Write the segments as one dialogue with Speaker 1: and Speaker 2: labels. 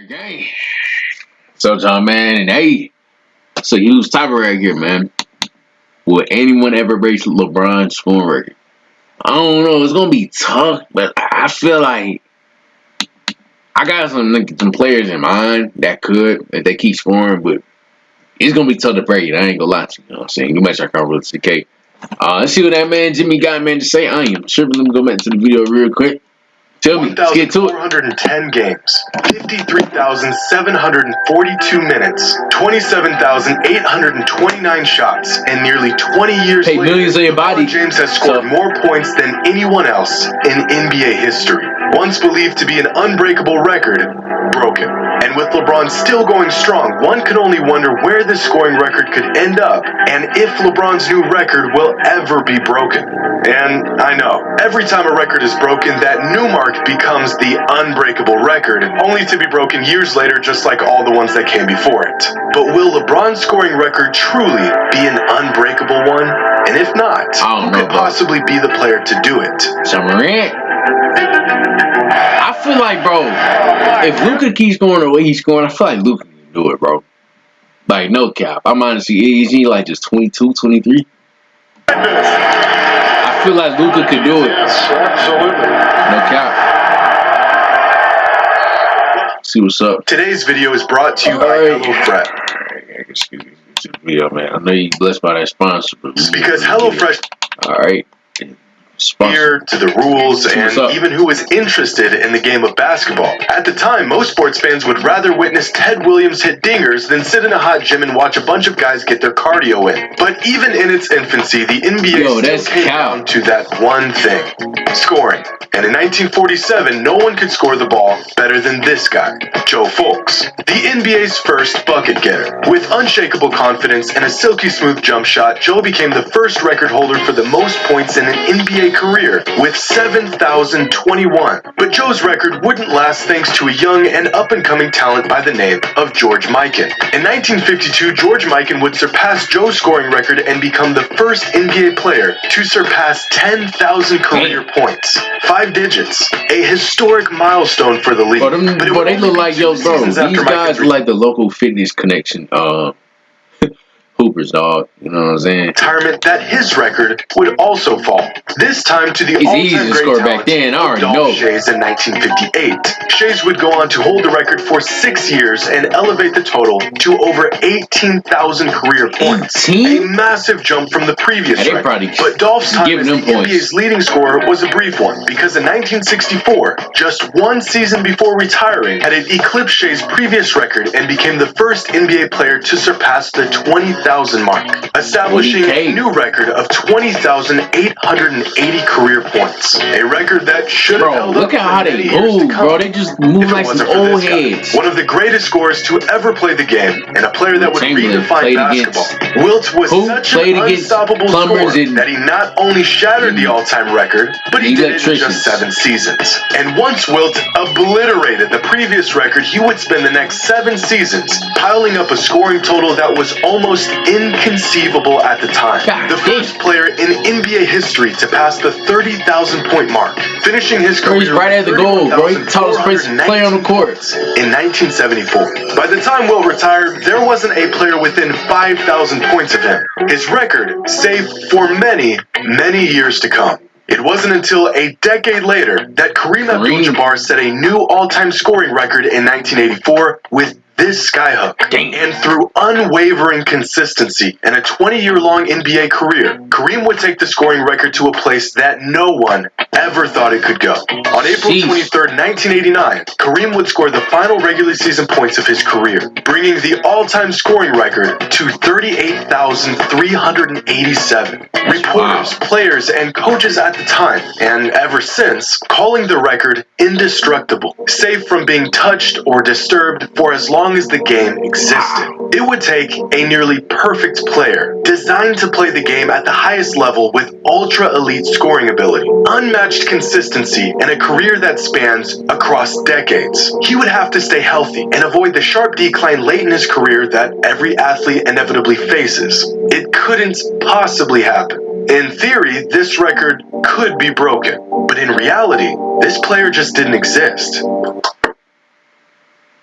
Speaker 1: Gang. So, John, man, and hey, it's a huge topic right here, man. Will anyone ever break LeBron's scoring record? I don't know. It's gonna be tough, but I feel like I got some players in mind that could if they keep scoring, but it's gonna be tough to break it. I ain't gonna lie to you. You know what I'm saying? You might check out real CK. Let's see what that man Jimmy got, man, to say. I am tripping. Let me go back to the video real quick. Tell me, let's get to it.
Speaker 2: 1,410 games, 53,742 minutes, 27,829 shots, and nearly 20 years later,
Speaker 1: millions on your body.
Speaker 2: LeBron James has scored more points than anyone else in NBA history. Once believed to be an unbreakable record, broken. And with LeBron still going strong, one can only wonder where this scoring record could end up, and if LeBron's new record will ever be broken. And I know, every time a record is broken, that new mark becomes the unbreakable record, only to be broken years later, just like all the ones that came before it. But will LeBron's scoring record truly be an unbreakable one? And if not, who could possibly be the player to do it?
Speaker 1: JxmyHighRoller. I feel like, bro, if Luka keeps scoring the way he's scoring, I feel like Luka can do it, bro. Like, no cap. I'm honestly, is he like just 22, 23? I feel like Luka could do it.
Speaker 2: Yes, absolutely.
Speaker 1: No cap. See what's up.
Speaker 2: Today's video is brought to you by HelloFresh.
Speaker 1: Excuse me. Video, man. I know you blessed by that sponsor.
Speaker 2: Because HelloFresh.
Speaker 1: All right.
Speaker 2: Here to the rules and even who is interested in the game of basketball. At the time, most sports fans would rather witness Ted Williams hit dingers than sit in a hot gym and watch a bunch of guys get their cardio in. But even in its infancy, the NBA still came down to that one thing: scoring. And in 1947, no one could score the ball better than this guy, Joe Fulks, the NBA's first bucket getter. With unshakable confidence and a silky smooth jump shot, Joe became the first record holder for the most points in an NBA career with 7,021. But Joe's record wouldn't last thanks to a young and up-and-coming talent by the name of George Mikan. In 1952, George Mikan would surpass Joe's scoring record and become the first NBA player to surpass 10,000 career points. 5 digits. A historic milestone for the league.
Speaker 1: But they look like, yo, bro, these guys are like the local fitness connection. Hoopers, dog. You know what I'm saying?
Speaker 2: Retirement that his record would also fall. This time to the all-time great talent
Speaker 1: back then. I already know.
Speaker 2: Shays in 1958. Shays would go on to hold the record for 6 years and elevate the total to over 18,000 career points.
Speaker 1: 18?
Speaker 2: A massive jump from the previous record. But Dolph's time as the NBA's leading scorer was a brief one, because in 1964, just one season before retiring, had it eclipsed Shay's previous record and became the first NBA player to surpass the 20,000 mark, establishing a new record of 20,880 career points. A record that should have held up for many years to come.
Speaker 1: Bro. They just move like some old heads.
Speaker 2: One of the greatest scorers to ever play the game, and a player that would redefine basketball. Wilt was such an unstoppable scorer that he not only shattered the all-time record, but he did it in just 7 seasons. And once Wilt obliterated the previous record, he would spend the next 7 seasons piling up a scoring total that was almost inconceivable at the time. The first player in NBA history to pass the 30,000 point mark, finishing his career
Speaker 1: right at the goal, bro. He tallest player on the court
Speaker 2: in 1974. By the time Wilt retired, there wasn't a player within 5,000 points of him. His record safe for many, many years to come. It wasn't until a decade later that Kareem Abdul-Jabbar set a new all-time scoring record in 1984 with this skyhook. And through unwavering consistency and a 20-year-long NBA career, Kareem would take the scoring record to a place that no one ever thought it could go. On April 23rd, 1989, Kareem would score the final regular season points of his career, bringing the all-time scoring record to 38,387. Reporters, players, and coaches at the time, and ever since, calling the record indestructible, safe from being touched or disturbed for as long as the game existed. It would take a nearly perfect player, designed to play the game at the highest level with ultra-elite scoring ability, unmatched consistency, and a career that spans across decades. He would have to stay healthy and avoid the sharp decline late in his career that every athlete inevitably faces. It couldn't possibly happen. In theory, this record could be broken, but in reality, this player just didn't exist.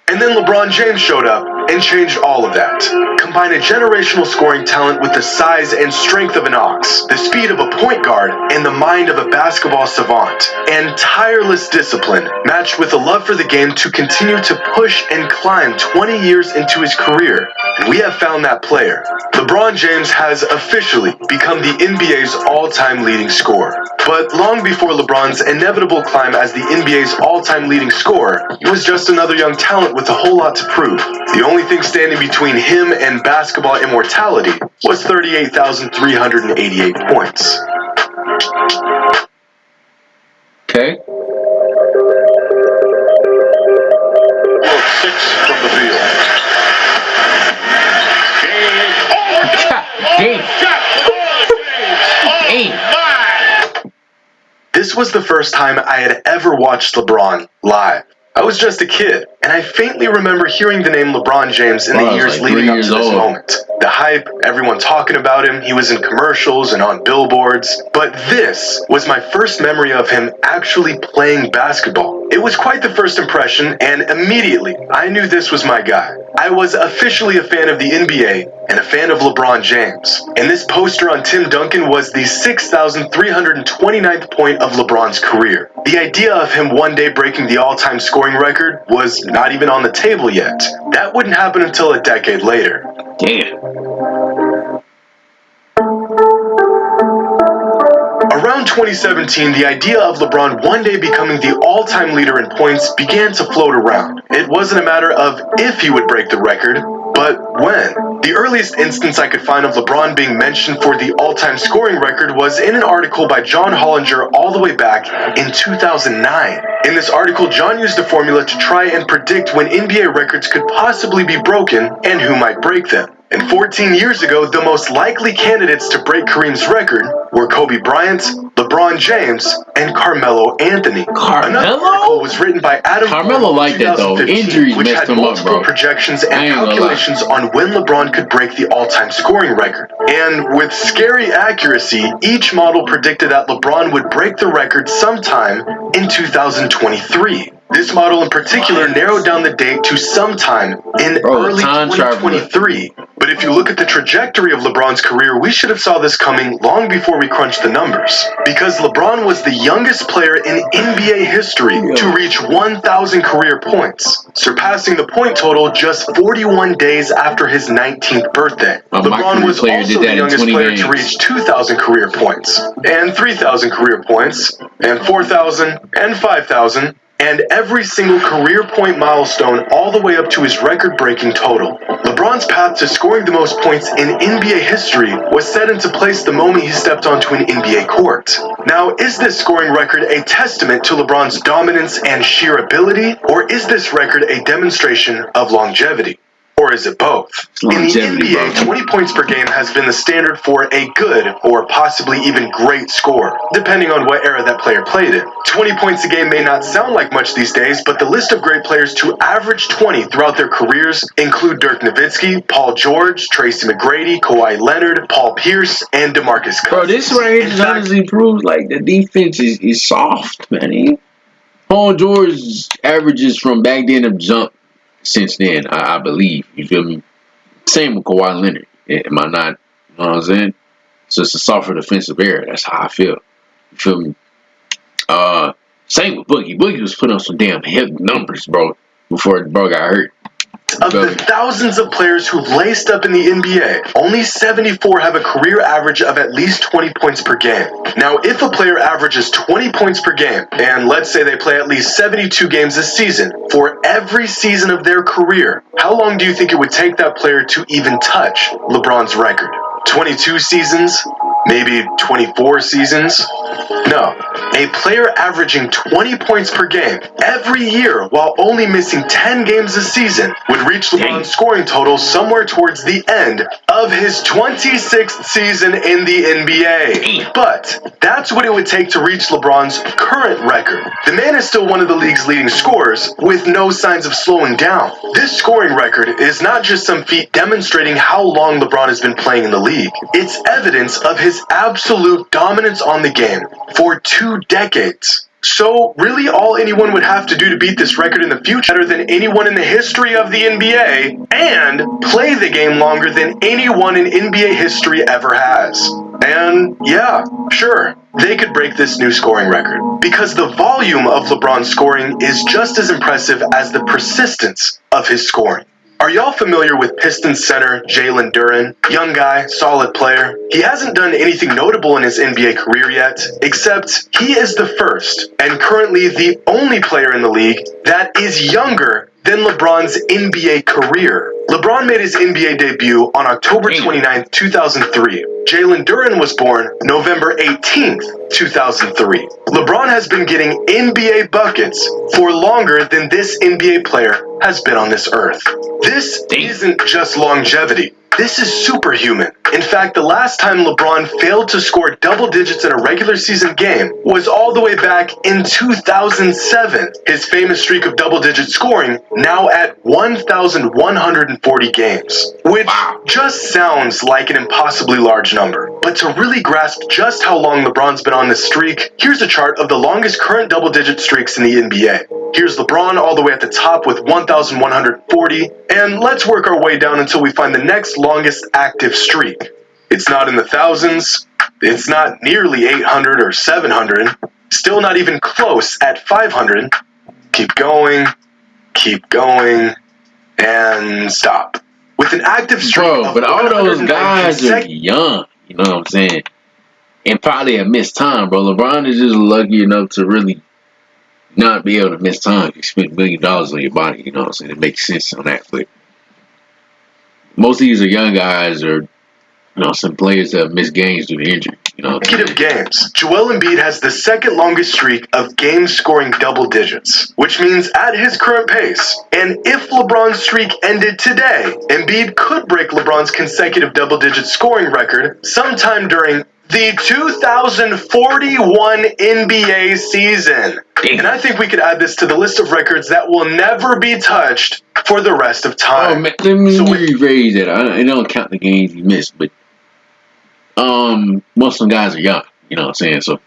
Speaker 2: And then LeBron James showed up and changed all of that. Combine a generational scoring talent with the size and strength of an ox, the speed of a point guard, and the mind of a basketball savant, and tireless discipline matched with a love for the game to continue to push and climb 20 years into his career. And we have found that player. LeBron James has officially become the NBA's all-time leading scorer. But long before LeBron's inevitable climb as the NBA's all-time leading scorer, he was just another young talent with a whole lot to prove. The only thing standing between him and basketball immortality was 38,388 points.
Speaker 1: Okay.
Speaker 2: 6 from the field. This was the first time I had ever watched LeBron live. I was just a kid, and I faintly remember hearing the name LeBron James in the years leading up to this moment. The hype, everyone talking about him, he was in commercials and on billboards. But this was my first memory of him actually playing basketball. It was quite the first impression, and immediately I knew this was my guy. I was officially a fan of the NBA and a fan of LeBron James. And this poster on Tim Duncan was the 6,329th point of LeBron's career. The idea of him one day breaking the all-time scoring record was not even on the table yet. That wouldn't happen until a decade later.
Speaker 1: Damn.
Speaker 2: Around 2017, the idea of LeBron one day becoming the all-time leader in points began to float around. It wasn't a matter of if he would break the record, but when. The earliest instance I could find of LeBron being mentioned for the all-time scoring record was in an article by John Hollinger all the way back in 2009. In this article, John used a formula to try and predict when NBA records could possibly be broken and who might break them. And 14 years ago, the most likely candidates to break Kareem's record were Kobe Bryant, LeBron James, and Carmelo Anthony. Another article was written by Adam
Speaker 1: Carmelo like that though. Injuries
Speaker 2: which
Speaker 1: messed
Speaker 2: had
Speaker 1: him up,
Speaker 2: multiple
Speaker 1: bro.
Speaker 2: projections and calculations on when LeBron could break the all-time scoring record. And with scary accuracy, each model predicted that LeBron would break the record sometime in 2023. This model in particular narrowed down the date to sometime in early 2023. But if you look at the trajectory of LeBron's career, we should have saw this coming long before we crunched the numbers. Because LeBron was the youngest player in NBA history to reach 1,000 career points, surpassing the point total just 41 days after his 19th birthday. LeBron was also the youngest player to reach 2,000 career points, and 3,000 career points, and 4,000, and 5,000, and every single career point milestone all the way up to his record-breaking total. LeBron's path to scoring the most points in NBA history was set into place the moment he stepped onto an NBA court. Now, is this scoring record a testament to LeBron's dominance and sheer ability, or is this record a demonstration of longevity? Or is it both? In the NBA, 20 points per game has been the standard for a good or possibly even great score, depending on what era that player played in. 20 points a game may not sound like much these days, but the list of great players to average 20 throughout their careers include Dirk Nowitzki, Paul George, Tracy McGrady, Kawhi Leonard, Paul Pierce, and DeMarcus Cousins.
Speaker 1: Bro, this right here just honestly proves like the defense is soft, man. Paul George averages from back then have jumped since then, I believe. You feel me? Same with Kawhi Leonard. Am I not? You know what I'm saying? So it's a softer defensive area. That's how I feel. You feel me? Same with Boogie. Boogie was putting up some damn hip numbers, bro, before bro got hurt.
Speaker 2: Of the thousands of players who've laced up in the NBA, only 74 have a career average of at least 20 points per game. Now, if a player averages 20 points per game, and let's say they play at least 72 games this season, for every season of their career, how long do you think it would take that player to even touch LeBron's record? 22 seasons? Maybe 24 seasons? No. A player averaging 20 points per game every year while only missing 10 games a season would reach LeBron's scoring total somewhere towards the end of his 26th season in the NBA. But that's what it would take to reach LeBron's current record. The man is still one of the league's leading scorers with no signs of slowing down. This scoring record is not just some feat demonstrating how long LeBron has been playing in the league. It's evidence of his absolute dominance on the game for 2 decades. So really all anyone would have to do to beat this record in the future better than anyone in the history of the NBA and play the game longer than anyone in NBA history ever has. And yeah, sure, they could break this new scoring record because the volume of LeBron's scoring is just as impressive as the persistence of his scoring. Are y'all familiar with Pistons center Jalen Duren? Young guy, solid player. He hasn't done anything notable in his NBA career yet, except he is the first, and currently the only player in the league that is younger than LeBron's NBA career. LeBron made his NBA debut on October 29, 2003. Jalen Duren was born November 18th, 2003. LeBron has been getting NBA buckets for longer than this NBA player has been on this earth. This isn't just longevity. This is superhuman. In fact, the last time LeBron failed to score double digits in a regular season game was all the way back in 2007. His famous streak of double-digit scoring now at 1,140 games, which just sounds like an impossibly large number. But to really grasp just how long LeBron's been on this streak, here's a chart of the longest current double-digit streaks in the NBA. Here's LeBron all the way at the top with 1,140, and let's work our way down until we find the next longest active streak. It's not in the thousands, it's not nearly 800 or 700, still not even close at 500. Keep going, and stop. With an active streak of
Speaker 1: but all those guys are
Speaker 2: consecutive
Speaker 1: young, you know what I'm saying? And probably have missed time, bro. LeBron is just lucky enough to really not be able to miss time. You spend $1 million on your body, you know what I'm saying? It makes sense on that, but most of these are young guys or, you know, some players that have missed games due to injury. You know,
Speaker 2: consecutive games. Joel Embiid has the second longest streak of games scoring double digits, which means at his current pace, and if LeBron's streak ended today, Embiid could break LeBron's consecutive double-digit scoring record sometime during the 2041 NBA season. And I think we could add this to the list of records that will never be touched for the rest of time.
Speaker 1: Oh, man, let me rephrase that. I don't count the games he missed, but most of them guys are young, you know what I'm saying? So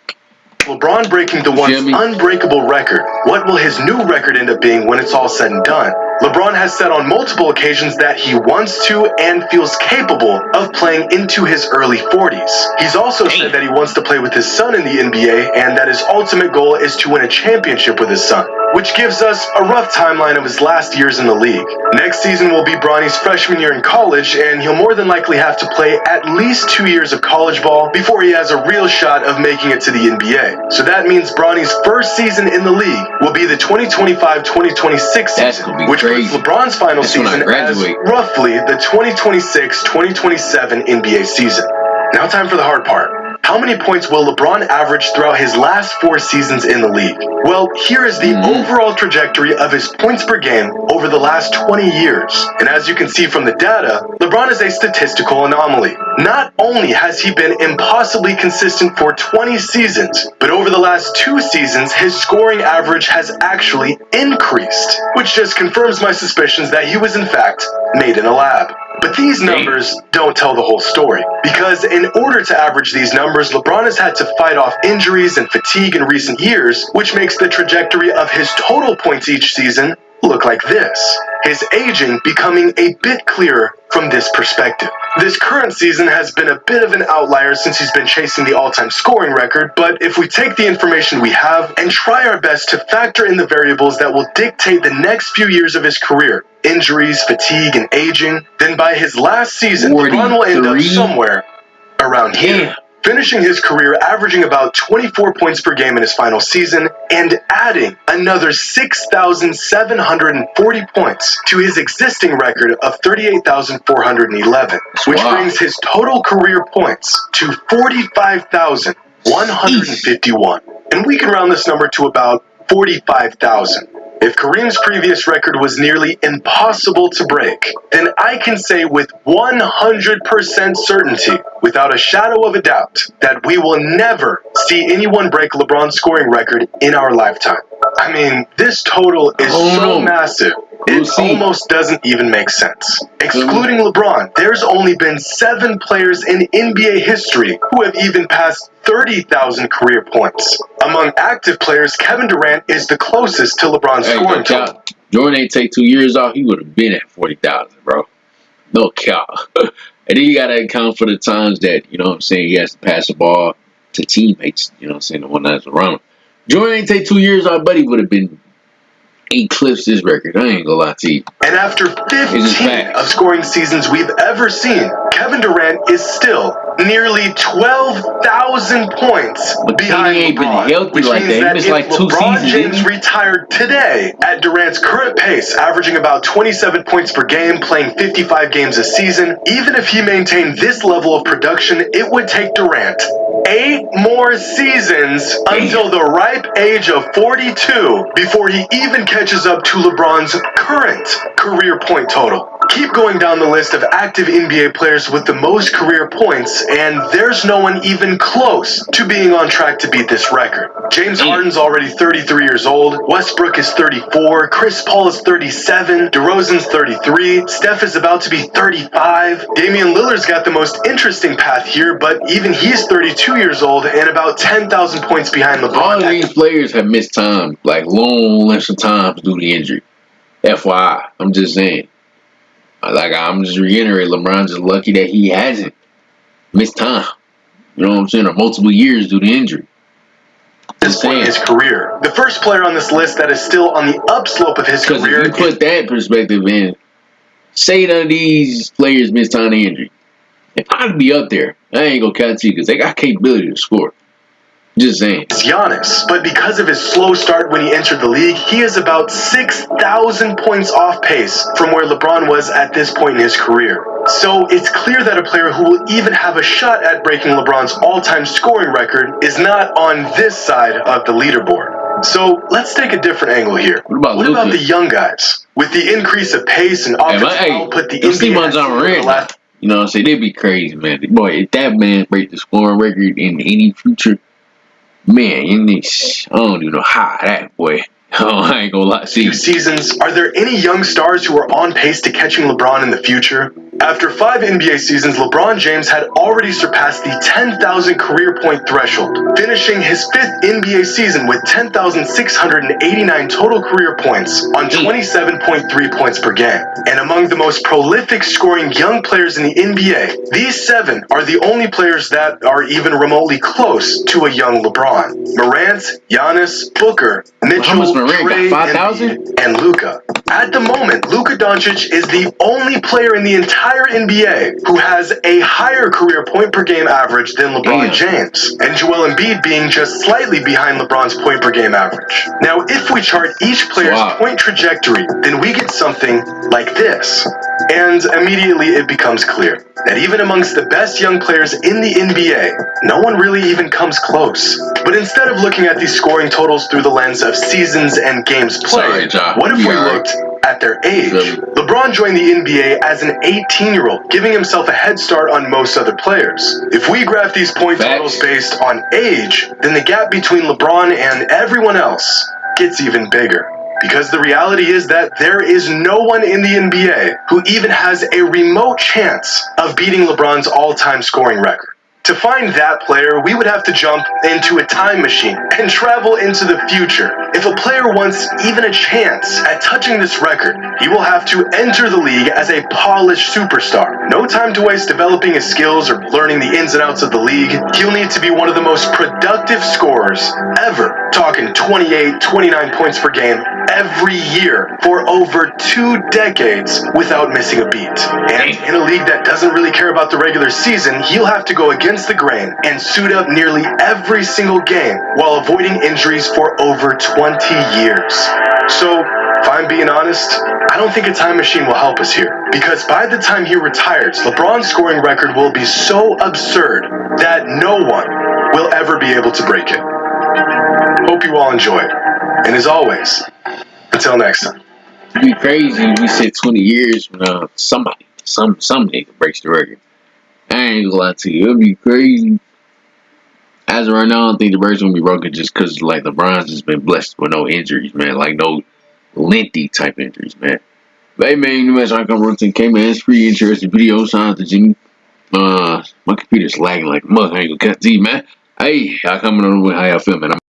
Speaker 2: LeBron breaking the once unbreakable record. What will his new record end up being when it's all said and done? LeBron has said on multiple occasions that he wants to and feels capable of playing into his early 40s. He's also said that he wants to play with his son in the NBA and that his ultimate goal is to win a championship with his son, which gives us a rough timeline of his last years in the league. Next season will be Bronny's freshman year in college, and he'll more than likely have to play at least 2 years of college ball before he has a real shot of making it to the NBA. So that means Bronny's first season in the league will be the 2025-2026 season, which puts LeBron's final season as roughly the 2026-2027 NBA season. Now time for the hard part. How many points will LeBron average throughout his last 4 seasons in the league? Well, here is the overall trajectory of his points per game over the last 20 years. And as you can see from the data, LeBron is a statistical anomaly. Not only has he been impossibly consistent for 20 seasons, but over the last 2 seasons, his scoring average has actually increased, which just confirms my suspicions that he was in fact made in a lab. But these numbers don't tell the whole story, because in order to average these numbers, LeBron has had to fight off injuries and fatigue in recent years, which makes the trajectory of his total points each season look like this. His aging becoming a bit clearer from this perspective. This current season has been a bit of an outlier since he's been chasing the all-time scoring record, but if we take the information we have and try our best to factor in the variables that will dictate the next few years of his career, injuries, fatigue, and aging, then by his last season, LeBron will end up somewhere around here. Finishing his career averaging about 24 points per game in his final season and adding another 6,740 points to his existing record of 38,411, which brings his total career points to 45,151. And we can round this number to about 45,000. If Kareem's previous record was nearly impossible to break, then I can say with 100% certainty, without a shadow of a doubt, that we will never see anyone break LeBron's scoring record in our lifetime. I mean, this total is so massive It almost doesn't even make sense. Excluding LeBron, there's only been 7 players in NBA history who have even passed 30,000 career points. Among active players, Kevin Durant is the closest to LeBron's scoring total.
Speaker 1: Jordan ain't take 2 years off, he would have been at 40,000, bro. No cap. And then you gotta account for the times that, you know what I'm saying, he has to pass the ball to teammates, you know what I'm saying, the one that's around him. Jordan ain't take 2 years off, but he would have been eclipsed his record. I ain't gonna lie to you.
Speaker 2: And after 15 of scoring seasons we've ever seen, Kevin Durant is still nearly 12,000 points behind LeBron, which means that if LeBron James retired today at Durant's current pace, averaging about 27 points per game, playing 55 games a season, even if he maintained this level of production, it would take Durant 8 more seasons until the ripe age of 42 before he even catches up to LeBron's current career point total. Keep going down the list of active NBA players with the most career points, and there's no one even close to being on track to beat this record. James Harden's already 33 years old, Westbrook is 34, Chris Paul is 37, DeRozan's 33, Steph is about to be 35. Damian Lillard's got the most interesting path here, but even he's 32 years old and about 10,000 points behind LeBron.
Speaker 1: All of these players have missed time, like long lengths of time due to injury. FYI, I'm just saying. Like, I'm just reiterating, LeBron's just lucky that he hasn't missed time. You know what I'm saying? Or multiple years due to injury.
Speaker 2: This point in his career. The first player on this list that is still on the upslope of his career.
Speaker 1: Because if you put that perspective in, say none of these players miss time to injury. If I'd be up there, I ain't gonna count to you because they got capability to score. Just saying.
Speaker 2: It's Giannis, but because of his slow start when he entered the league, he is about 6,000 points off pace from where LeBron was at this point in his career. So it's clear that a player who will even have a shot at breaking LeBron's all-time scoring record is not on this side of the leaderboard. So let's take a different angle here. What about the young guys? With the increase of pace and offensive output, the NBA has the last...
Speaker 1: You know what I'm saying? They'd be crazy, man. Boy, if that man break the scoring record in any future, man, I don't even know how that, boy. Oh, I ain't gonna lie.
Speaker 2: Few seasons, are there any young stars who are on pace to catching LeBron in the future? After 5 NBA seasons, LeBron James had already surpassed the 10,000 career point threshold, finishing his 5th NBA season with 10,689 total career points on 27.3 points per game. And among the most prolific scoring young players in the NBA, these 7 are the only players that are even remotely close to a young LeBron. Morant, Giannis, Booker, Mitchell, Trey, and Luka. At the moment, Luka Doncic is the only player in the entire NBA who has a higher career point per game average than LeBron James, and Joel Embiid being just slightly behind LeBron's point per game average. Now, if we chart each player's point trajectory, then we get something like this. And immediately it becomes clear that even amongst the best young players in the NBA, no one really even comes close. But instead of looking at these scoring totals through the lens of seasons and games played, what if we looked at their age? LeBron joined the NBA as an 18-year-old, giving himself a head start on most other players. If we graph these point totals based on age, then the gap between LeBron and everyone else gets even bigger. Because the reality is that there is no one in the NBA who even has a remote chance of beating LeBron's all-time scoring record. To find that player, we would have to jump into a time machine and travel into the future. If a player wants even a chance at touching this record, he will have to enter the league as a polished superstar. No time to waste developing his skills or learning the ins and outs of the league. He'll need to be one of the most productive scorers ever, talking 28, 29 points per game every year for over 2 decades without missing a beat. And in a league that doesn't really care about the regular season, he'll have to go against the grain and suit up nearly every single game while avoiding injuries for over 20 years. So, if I'm being honest, I don't think a time machine will help us here. Because by the time he retires, LeBron's scoring record will be so absurd that no one will ever be able to break it. Hope you all enjoyed. And as always, until next time.
Speaker 1: It'd be crazy if we said 20 years from now, some nigga breaks the record. I ain't gonna lie to you. It'd be crazy. As of right now, I don't think the record's gonna be broken just because, like, LeBron's just been blessed with no injuries, man. Like, no lengthy type injuries, man. Hey man, you know, I come routine came in. It's pretty interesting video. Sounds to Jimmy. My computer's lagging like mug. I ain't gonna cut Z, man. Hey, y'all coming on with how y'all feel, man?